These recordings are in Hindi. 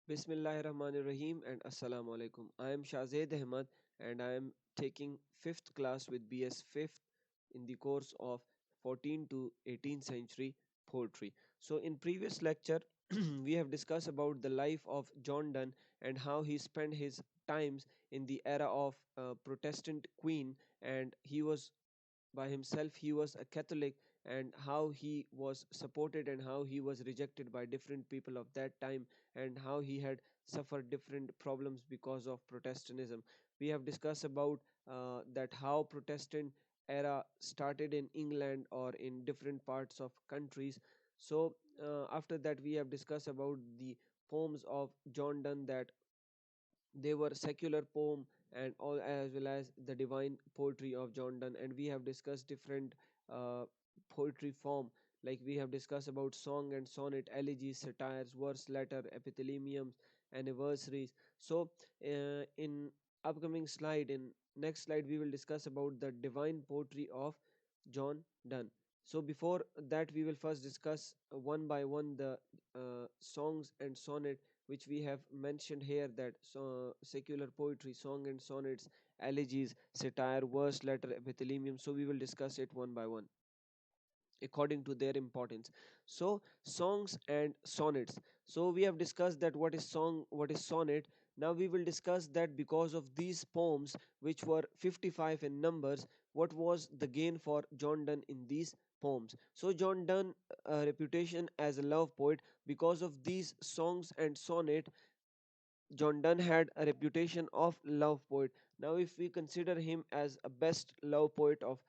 Bismillahirrahmanirrahim and Assalamu alaikum. I am Shazed Ahmad and I am taking 5th class with BS 5th in the course of 14th to 18th century poetry. So in previous lecture we have discussed about the life of John Donne and how he spent his times in the era of Protestant Queen, and he was by himself, he was a Catholic, and how he was supported and how he was rejected by different people of that time, and how he had suffered different problems because of Protestantism. We have discussed about that how Protestant era started in England or in different parts of countries. So after that we have discussed about the poems of John Donne, that they were secular poem and all, as well as the divine poetry of John Donne. And we have discussed different uh, poetry form, like we have discussed about song and sonnet, elegies, satires, verse, letter, epithalamiums, anniversaries. So in upcoming slide, in next slide, we will discuss about the divine poetry of John Donne. So before that, we will first discuss one by one the songs and sonnet which we have mentioned here, that secular poetry, song and sonnets, elegies, satire, verse, letter, epithalamium. So we will discuss it one by one according to their importance. So songs and sonnets. So we have discussed that what is song, what is sonnet. Now we will discuss that because of these poems, which were 55 in numbers, what was the gain for John Donne in these poems. So John Donne reputation as a love poet, because of these songs and sonnet, John Donne had a reputation of love poet. Now, if we consider him as a best love poet of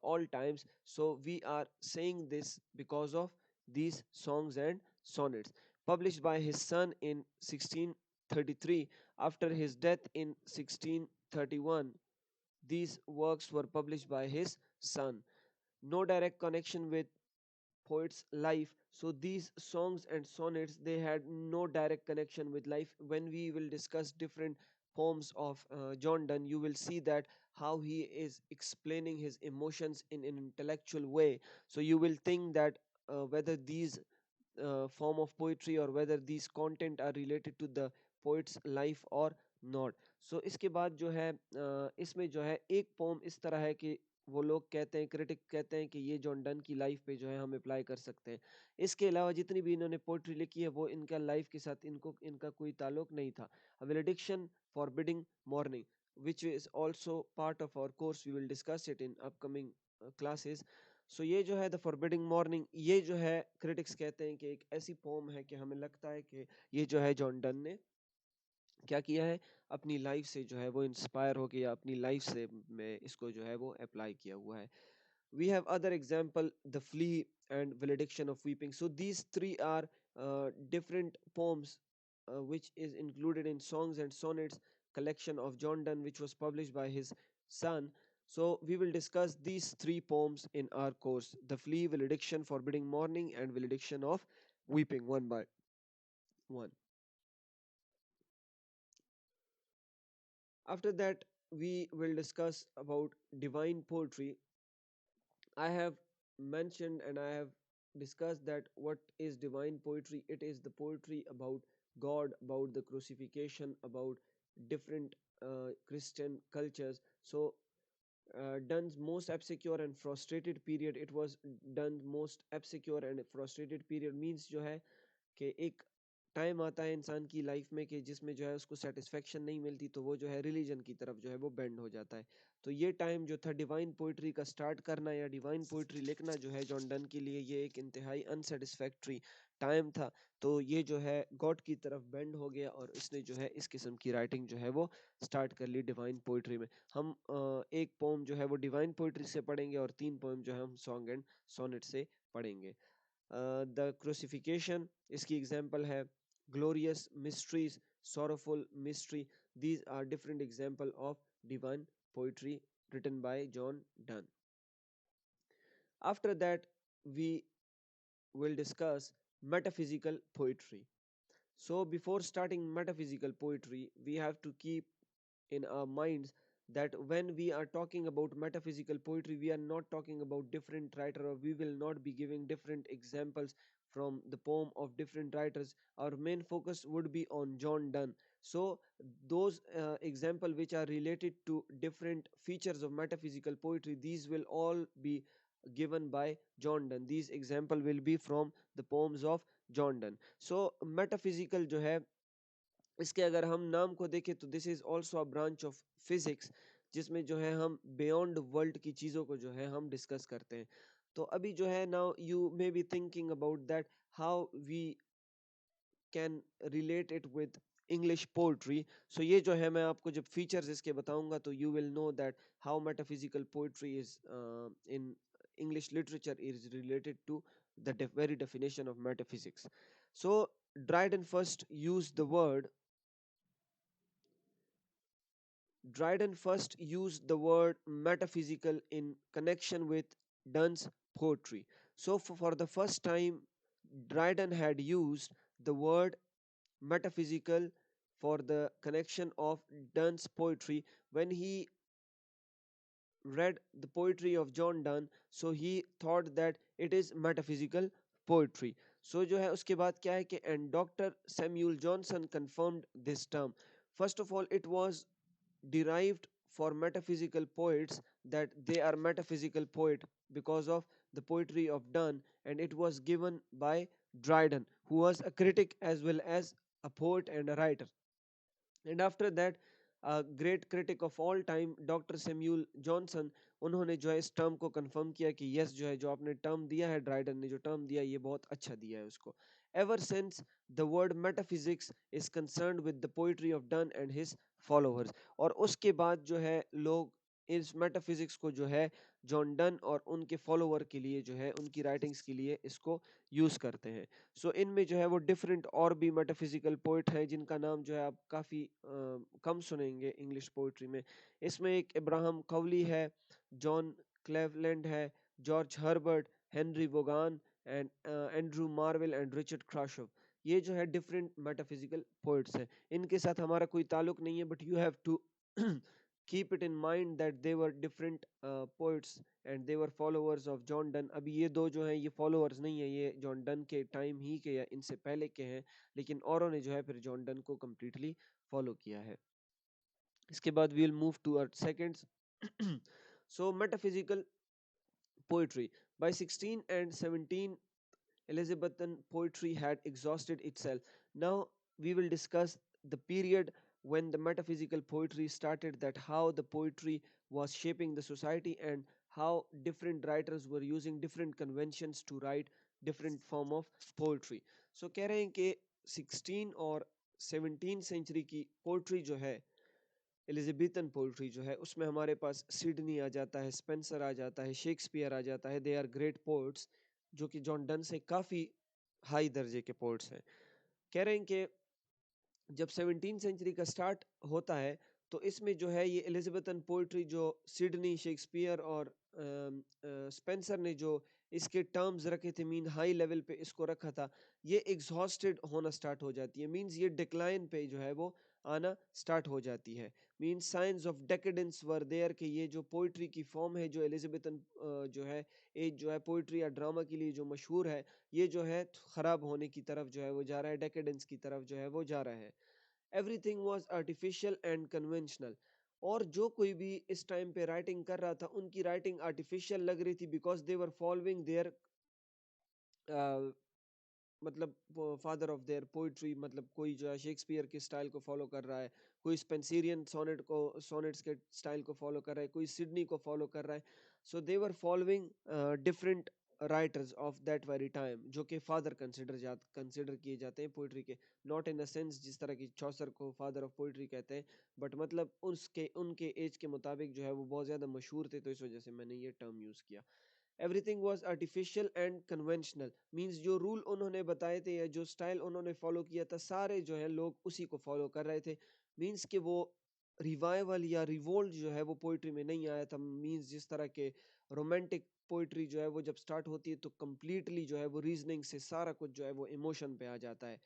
all times, so we are saying this because of these songs and sonnets. Published by his son in 1633, after his death in 1631, these works were published by his son. No direct connection with poet's life, so these songs and sonnets, they had no direct connection with life. When we will discuss different poems of John Donne, you will see that how he is explaining his emotions in an intellectual way. So you will think that whether these form of poetry or whether these content are related to the poet's life or not. So इसके बाद जो है इसमें जो है एक पोम इस तरह है कि वो लोग कहते हैं, क्रिटिक कहते हैं कि ये जॉन डन की लाइफ पे जो है हम अप्लाई कर सकते हैं। इसके अलावा जितनी भी इन्होंने पोइट्री लिखी है वो इनका लाइफ के साथ इनका कोई ताल्लुक नहीं था। Valediction forbidding mourning, which is also part of our course, we will discuss it in upcoming classes. सो ये जो है द फॉरबिडिंग मॉर्निंग, ये जो है क्रिटिक्स कहते हैं कि एक ऐसी पोम है कि हमें लगता है कि ये जो है जॉन डन ने क्या किया है, अपनी लाइफ से जो है वो इंस्पायर हो गया, अपनी लाइफ से में इसको जो है वो अप्लाई किया हुआ है। We have other example, the flea and valediction of weeping. So these three are different poems which is included in songs and sonnets collection of John Donne, which was published by his son. So we will discuss these three poems in our course: the flea, valediction, forbidding morning, and valediction of weeping, one by one. After that we will discuss about divine poetry. I have mentioned and I have discussed that what is divine poetry. It is the poetry about God, about the crucifixion, about different Christian cultures. So Donne's most obscure and frustrated period, it was Donne's most obscure and frustrated period means जो है कि एक टाइम आता है इंसान की लाइफ में कि जिसमें जो है उसको सेटिस्फेक्शन नहीं मिलती, तो वो जो है रिलीजन की तरफ जो है वो बेंड हो जाता है। तो ये टाइम जो था डिवाइन पोइट्री का स्टार्ट करना या डिवाइन पोइट्री लिखना जो है जॉन डन के लिए ये एक इंतहाई अनसेटिस्फैक्ट्री टाइम था। तो ये जो है गॉड की तरफ बेंड हो गया और इसने जो है इस किस्म की राइटिंग जो है वो स्टार्ट कर ली डिवाइन पोइट्री में। हम एक पोम जो है वो डिवाइन पोइट्री से पढ़ेंगे और 3 पोएम जो है हम सॉन्ग एंड सोनेट से पढ़ेंगे। द क्रूसिफिकेशन इसकी एग्जांपल है, glorious mysteries, sorrowful mystery. These are different example of divine poetry written by John Donne. After that, we will discuss metaphysical poetry. So before starting metaphysical poetry, we have to keep in our minds that when we are talking about metaphysical poetry, we are not talking about different writer, or we will not be giving different examples from the poem of different writers, our main focus would be on John Donne. So those example which are related to different features of metaphysical poetry, these will all be given by John Donne. These example will be from the poems of John Donne. So metaphysical जो है, इसके अगर हम नाम को देखें तो this is also a branch of physics, जिसमें जो है हम बियॉन्ड वर्ल्ड की चीज़ों को जो है हम डिस्कस करते हैं। तो अभी जो है now you may be thinking about that how we can relate it with English poetry. So ये जो है मैं आपको जब फीचर्स इसके बताऊंगा तो you will know that how metaphysical poetry is in English literature is related to the very definition of metaphysics. So Dryden first used the word Dryden first used the word metaphysical in connection with Donne's poetry. So, for the first time, Dryden had used the word metaphysical for the connection of Donne's poetry when he read the poetry of John Donne. So he thought that it is metaphysical poetry. So जो है उसके बाद क्या है कि and Dr. Samuel Johnson confirmed this term. First of all, it was derived for metaphysical poets that they are metaphysical poet because of the poetry of Donne, and it was given by Dryden, who was a critic as well as a poet and a writer. And after that, a great critic of all time doctor Samuel Johnson, उन्होंने जो है इस टर्म को कंफर्म किया कि यस जो है जो आपने टर्म दिया है, ड्राइडन ने जो टर्म दिया ये बहुत अच्छा दिया है उसको. Ever since the word metaphysics is concerned with the poetry of done and his followers. और उसके बाद जो है लोग इस मेटाफिजिक्स को जो है जॉन डन और उनके फॉलोअर के लिए जो है उनकी राइटिंग्स के लिए इसको यूज करते हैं. सो इनमें जो है वो डिफरेंट और भी मेटाफिजिकल पोइट हैं जिनका नाम जो है आप काफ़ी कम सुनेंगे इंग्लिश पोइट्री में. इसमें एक इब्राहम कवली है, जॉन क्लेवलैंड है, George Herbert, Henry Vaughan and Andrew Marvell and Richard Crashaw. ये जो है डिफरेंट मेटाफिजिकल पोइट्स हैं. इनके साथ हमारा कोई ताल्लुक नहीं है, but you have to keep it in mind that they were different poets and they were followers of John Donne. अभी ये दो जो हैं ये फॉलोअर्स नहीं है, ये जॉन डन के टाइम ही के या इनसे पहले के हैं, लेकिन औरों ने जो है फिर जॉन डन को कम्प्लीटली फॉलो किया है. इसके बाद we will move to our seconds. So metaphysical poetry. By 16 and 17 Elizabethan poetry had exhausted itself. Now we will discuss the period when the metaphysical poetry started, that how the poetry was shaping the society and how different writers were using different conventions to write different form of poetry. So कह रहे हैं कि 16 और 17 सेंचुरी की पोइट्री जो है, एलिजाबेथन पोइट्री जो है, उसमें हमारे पास सिडनी आ जाता है, स्पेंसर आ जाता है, शेक्सपियर आ जाता है. दे आर ग्रेट पोइट्स जो कि जॉन डन से काफ़ी हाई दर्जे के पोइट्स हैं. कह रहे हैं कि जब 17 सेंचुरी का स्टार्ट होता है तो इसमें जो है ये एलिजाबेथन पोइट्री जो सिडनी, शेक्सपियर और स्पेंसर ने जो इसके टर्म्स रखे थे, मीन हाई लेवल पे इसको रखा था, ये एग्जॉस्टेड होना स्टार्ट हो जाती है. मीन्स ये डिक्लाइन पे जो है वो आना स्टार्ट हो जाती है. Means science of decadence were there कि ये जो पोइट्री की फॉर्म है जो एलिजाबेथन जो है एज जो है पोइट्री या ड्रामा के लिए जो मशहूर है, ये जो है ख़राब होने की तरफ जो है वो जा रहा है, डेकेडेंस की तरफ जो है वो जा रहा है. Everything was artificial and conventional. और जो कोई भी इस टाइम पे राइटिंग कर रहा था उनकी राइटिंग आर्टिफिशियल लग रही थी, because they were following their मतलब फादर ऑफ देयर पोइट्री. मतलब कोई जो है शेक्सपियर के स्टाइल को फॉलो कर रहा है, कोई स्पेंसिरियन सोनेट्स के स्टाइल को फॉलो कर रहा है, कोई सिडनी को फॉलो कर रहा है. So they were following different writers of that very time जो कि फादर कंसिडर किए जाते हैं पोइट्री के. नॉट इन अ सेंस जिस तरह की चौसर को फादर ऑफ पोइट्री कहते हैं, बट मतलब उसके उनके एज के मुताबिक जो है वो बहुत ज़्यादा मशहूर थे, तो इस वजह से मैंने ये टर्म यूज़ किया. Everything was artificial and conventional. Means जो रूल उन्होंने बताए थे या जो स्टाइल उन्होंने फॉलो किया था, सारे जो है लोग उसी को फॉलो कर रहे थे. मीन्स कि वो रिवाइवल या रिवोल्ट जो है वो पोइट्री में नहीं आया था. मीन्स जिस तरह के रोमांटिक पोइट्री जो है वो जब स्टार्ट होती है तो कम्प्लीटली जो है वो रीजनिंग से सारा कुछ जो है वो इमोशन पे आ जाता है.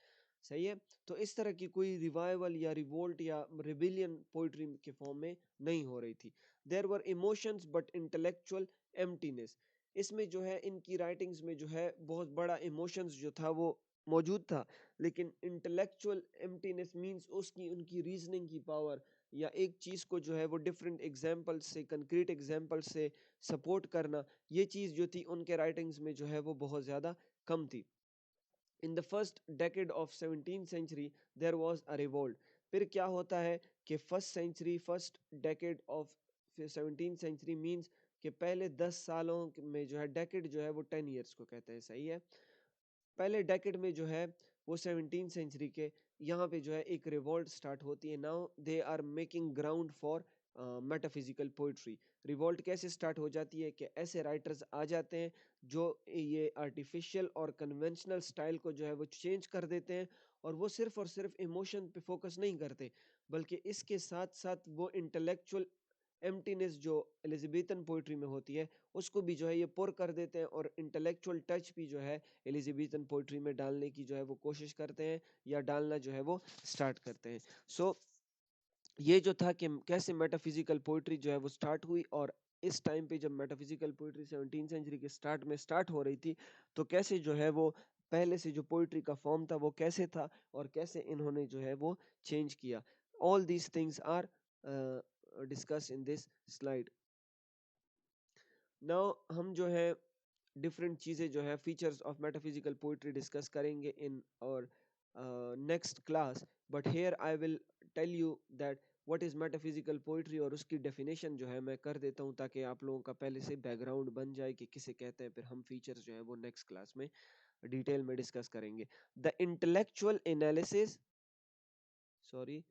सही है. तो इस तरह की कोई रिवाइवल या रिवोल्ट या रिबिलियन पोइट्री के फॉर्म में नहीं हो रही थी. There were emotions but intellectual emptiness. इसमें जो है इनकी राइटिंग्स में जो है बहुत बड़ा इमोशंस जो था वो मौजूद था, लेकिन इंटेलेक्चुअल एम्प्टीनेस मींस उसकी उनकी रीजनिंग की पावर या एक चीज को जो है वो डिफरेंट एग्जांपल से, कंक्रीट एग्जांपल से सपोर्ट करना, ये चीज जो थी उनके राइटिंग्स में जो है वो बहुत ज्यादा कम थी। In the first decade of 17th century there was a revolt. फिर क्या होता है कि first decade of 17th century means कि पहले 10 सालों में जो है, डेकेड जो है वो 10 ईयर्स को कहते हैं, सही है। पहले डेकेड में जो है वो 17th सेंचुरी के यहाँ पे जो है एक रिवोल्ट स्टार्ट होती है। Now they are making ground for metaphysical poetry. Revolt कैसे स्टार्ट हो जाती है कि ऐसे राइटर्स आ जाते हैं जो ये आर्टिफिशियल और कन्वेंशनल स्टाइल को जो है वो चेंज कर देते हैं, और वो सिर्फ इमोशन पे फोकस नहीं करते, बल्कि इसके साथ साथ वो इंटेलेक्चुअल एम्प्टीनेस जो एलिजाबेथन पोइट्री में होती है उसको भी जो है ये पुर कर देते हैं, और इंटेलेक्चुअल टच भी जो है एलिजाबेथन पोइट्री में डालने की जो है वो कोशिश करते हैं या डालना जो है वो स्टार्ट करते हैं। सो ये जो था कि कैसे मेटाफिजिकल पोइट्री जो है वो स्टार्ट हुई, और इस टाइम पे जब मेटाफिजिकल पोइट्री 17 सेंचुरी के स्टार्ट में स्टार्ट हो रही थी, तो कैसे जो है वो पहले से जो पोइट्री का फॉर्म था वो कैसे था, और कैसे इन्होंने जो है वो चेंज किया। All these things are discuss in this slide. Now हम जो है डिफरेंट चीज़ें जो है features of metaphysical poetry discuss करेंगे in our next class, but here I will tell you that what is metaphysical poetry, और उसकी डेफिनेशन जो है मैं कर देता हूँ ताकि आप लोगों का पहले से बैकग्राउंड बन जाए कि किसे कहते हैं। फिर हम फीचर्स जो है वो नेक्स्ट क्लास में डिटेल में डिस्कस करेंगे। The intellectual analysis, sorry,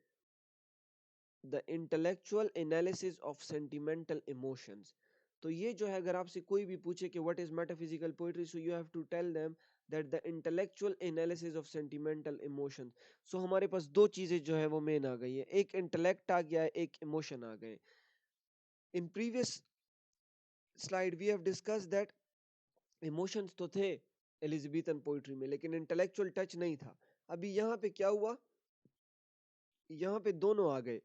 the intellectual analysis of sentimental emotions. तो ये जो है अगर आपसे कोई भी पूछे कि what is metaphysical poetry, so you have to tell them that the intellectual analysis of sentimental emotions. So हमारे पास दो चीजें जो है वो मेन आ गई है, एक इंटेलेक्ट आ गया है, एक इमोशन आ गए। In previous slide we have discuss that emotions तो थे एलिजाबेथन पोएट्री में, लेकिन इंटेलेक्चुअल टच नहीं था। अभी यहाँ पे क्या हुआ, यहाँ पे दोनों आ गए।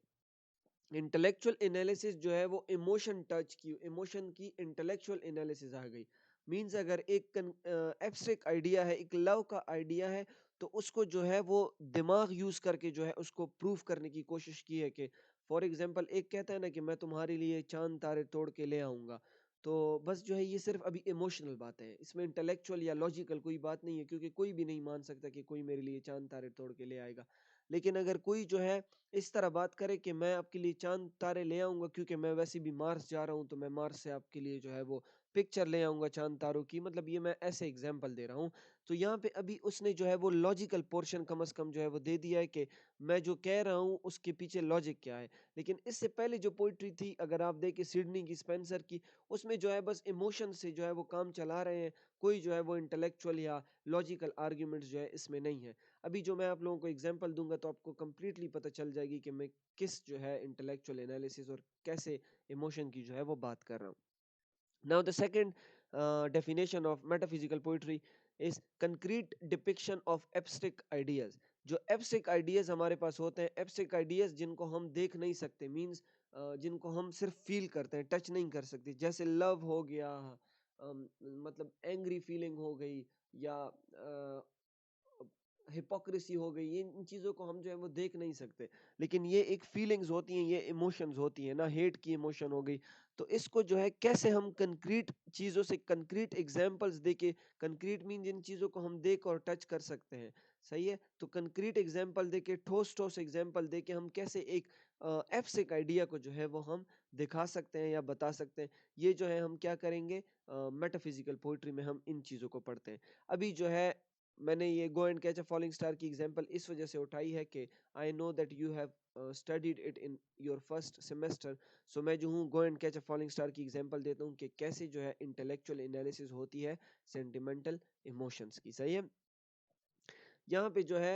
इंटेलेक्चुअल एनालिसिस जो है वो इमोशन टच की, इमोशन की इंटेलेक्चुअल एनालिसिस आ गई। मींस अगर एक एब्स्ट्रैक्ट आइडिया है, एक लव का आइडिया है, तो उसको जो है वो दिमाग यूज करके जो है उसको प्रूफ करने की कोशिश की है। कि फॉर एग्जांपल एक कहता है ना कि मैं तुम्हारे लिए चांद तारे तोड़ के ले आऊंगा, तो बस जो है ये सिर्फ अभी इमोशनल बात है, इसमें इंटेलेक्चुअल या लॉजिकल कोई बात नहीं है, क्योंकि कोई भी नहीं मान सकता कि कोई मेरे लिए चांद तारे तोड़ के ले आएगा। लेकिन अगर कोई जो है इस तरह बात करे कि मैं आपके लिए चांद तारे ले आऊंगा क्योंकि मैं वैसे भी मार्स जा रहा हूं, तो मैं मार्स से आपके लिए जो है वो पिक्चर ले आऊंगा चांद तारों की, मतलब ये मैं ऐसे एग्जांपल दे रहा हूँ। तो यहाँ पे अभी उसने जो है वो लॉजिकल पोर्शन कम से कम जो है वो दे दिया है कि मैं जो कह रहा हूँ उसके पीछे लॉजिक क्या है। लेकिन इससे पहले जो पोइट्री थी, अगर आप देखें सिडनी की, स्पेंसर की, उसमें जो है बस इमोशन से जो है वो काम चला रहे हैं, कोई जो है वो इंटेलेक्चुअल या लॉजिकल आर्ग्यूमेंट्स जो है इसमें नहीं है। अभी जो मैं आप लोगों को एग्जांपल दूंगा तो आपको कंप्लीटली पता चल जाएगी कि मैं किस जो है इंटेलेक्चुअल एनालिसिस और कैसे इमोशन की जो है वो बात कर रहा हूँ। Now the second definition of metaphysical poetry is concrete depiction of abstract ideas। जो abstract ideas हमारे पास होते हैं, abstract ideas जिनको हम देख नहीं सकते, मींस जिनको हम सिर्फ फील करते हैं, टच नहीं कर सकते, जैसे लव हो गया, मतलब एंग्री फीलिंग हो गई, या हिपोक्रेसी हो गई, ये इन चीज़ों को हम जो है वो देख नहीं सकते, लेकिन ये एक फीलिंग्स होती हैं, ये इमोशंस होती हैं ना, हेट की इमोशन हो गई। तो इसको जो है कैसे हम कंक्रीट चीज़ों से, कंक्रीट एग्जांपल्स देके, कंक्रीट मीन जिन चीज़ों को हम देख और टच कर सकते हैं, सही है, तो कंक्रीट एग्जांपल देके, ठोस ठोस एग्जांपल देके हम कैसे एक एब्स्ट्रैक्ट आइडिया को जो है वो हम दिखा सकते हैं या बता सकते हैं। ये जो है हम क्या करेंगे, मेटाफिजिकल पोइट्री में हम इन चीज़ों को पढ़ते हैं। अभी जो है मैंने ये go and catch a falling star की एग्जांपल इस वजह से उठाई है कि I know that you have studied it in your first semester. So मैं जो हूँ go and catch a falling star की एग्जांपल देता हूँ कि कैसे जो है इंटेलेक्चुअल एनालिसिस होती है सेंटिमेंटल इमोशंस की, सही है। यहाँ पे जो है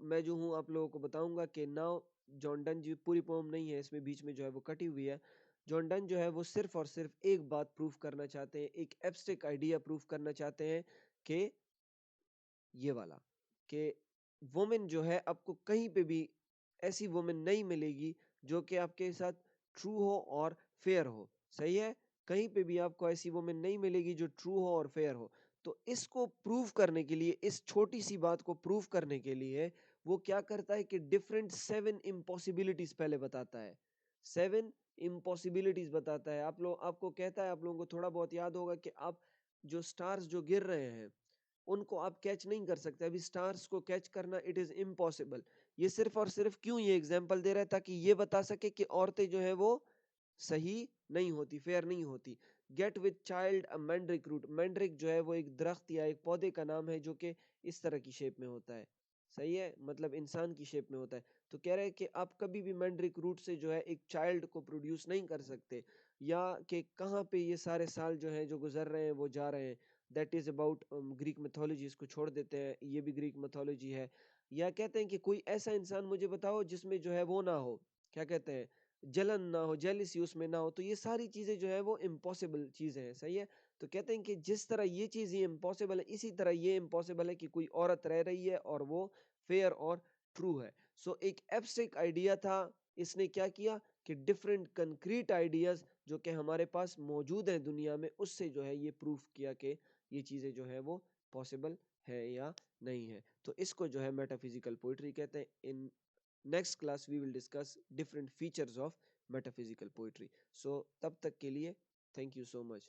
मैं जो हूँ आप लोगों को बताऊंगा कि नाउ जॉन डन जी, पूरी पोम नहीं है इसमें, बीच में जो है वो कटी हुई है। जॉन डन जो है वो सिर्फ और सिर्फ एक बात प्रूफ करना चाहते हैं, एक एब्स्ट्रैक्ट आइडिया प्रूफ करना चाहते हैं कि ये वाला, कि वुमेन जो है आपको कहीं पे भी ऐसी वुमेन नहीं मिलेगी जो कि आपके साथ ट्रू हो और फेयर हो, सही है। कहीं पे भी आपको ऐसी वुमेन नहीं मिलेगी जो ट्रू हो और फेयर हो। तो इसको प्रूव करने के लिए, इस छोटी सी बात को प्रूव करने के लिए वो क्या करता है कि डिफरेंट 7 इम्पॉसिबिलिटीज पहले बताता है। 7 इम्पॉसिबिलिटीज बताता है। आपको कहता है, आप लोगों को थोड़ा बहुत याद होगा कि आप जो स्टार्स जो गिर रहे हैं उनको आप कैच नहीं कर सकते। अभी स्टार्स को कैच करना इट इज इम्पॉसिबल। ये सिर्फ और सिर्फ क्यों ये एग्जांपल दे रहा है, ताकि ये बता सके कि औरतें जो है वो सही नहीं होती, फेयर नहीं होती। Get with child a mandrake root. Mandrake जो है वो एक दरख्त या एक पौधे का नाम है जो कि इस तरह की शेप में होता है। सही है, मतलब इंसान की शेप में होता है। तो कह रहे हैं कि आप कभी भी मैंड्रिक रूट से जो है एक चाइल्ड को प्रोड्यूस नहीं कर सकते। या कि कहाँ पे ये सारे साल जो हैं जो गुजर रहे हैं वो जा रहे हैं। That is about Greek mythology, इसको छोड़ देते हैं, ये भी ग्रीक मिथोलॉजी है। या कहते हैं कि कोई ऐसा इंसान मुझे बताओ जिसमें जो है वो ना हो, क्या कहते हैं, जलन ना हो, जेलिसी उसमें ना हो। तो ये सारी चीजें जो है वो इम्पॉसिबल चीजें हैं। सही है। तो कहते हैं कि जिस तरह ये चीज ये इम्पॉसिबल है, इसी तरह ये इम्पॉसिबल है कि कोई औरत रह रही है और वो फेयर और ट्रू है। सो एक एब्स्ट्रैक्ट आइडिया था, इसने क्या किया कि डिफरेंट कंक्रीट आइडियाज जो कि हमारे पास मौजूद हैं दुनिया में, उससे जो है ये प्रूफ किया कि ये चीजें जो है वो पॉसिबल है या नहीं है। तो इसको जो है मेटाफिजिकल पोइट्री कहते हैं। In next class we will discuss different features of metaphysical poetry. So तब तक के लिए थैंक यू सो मच।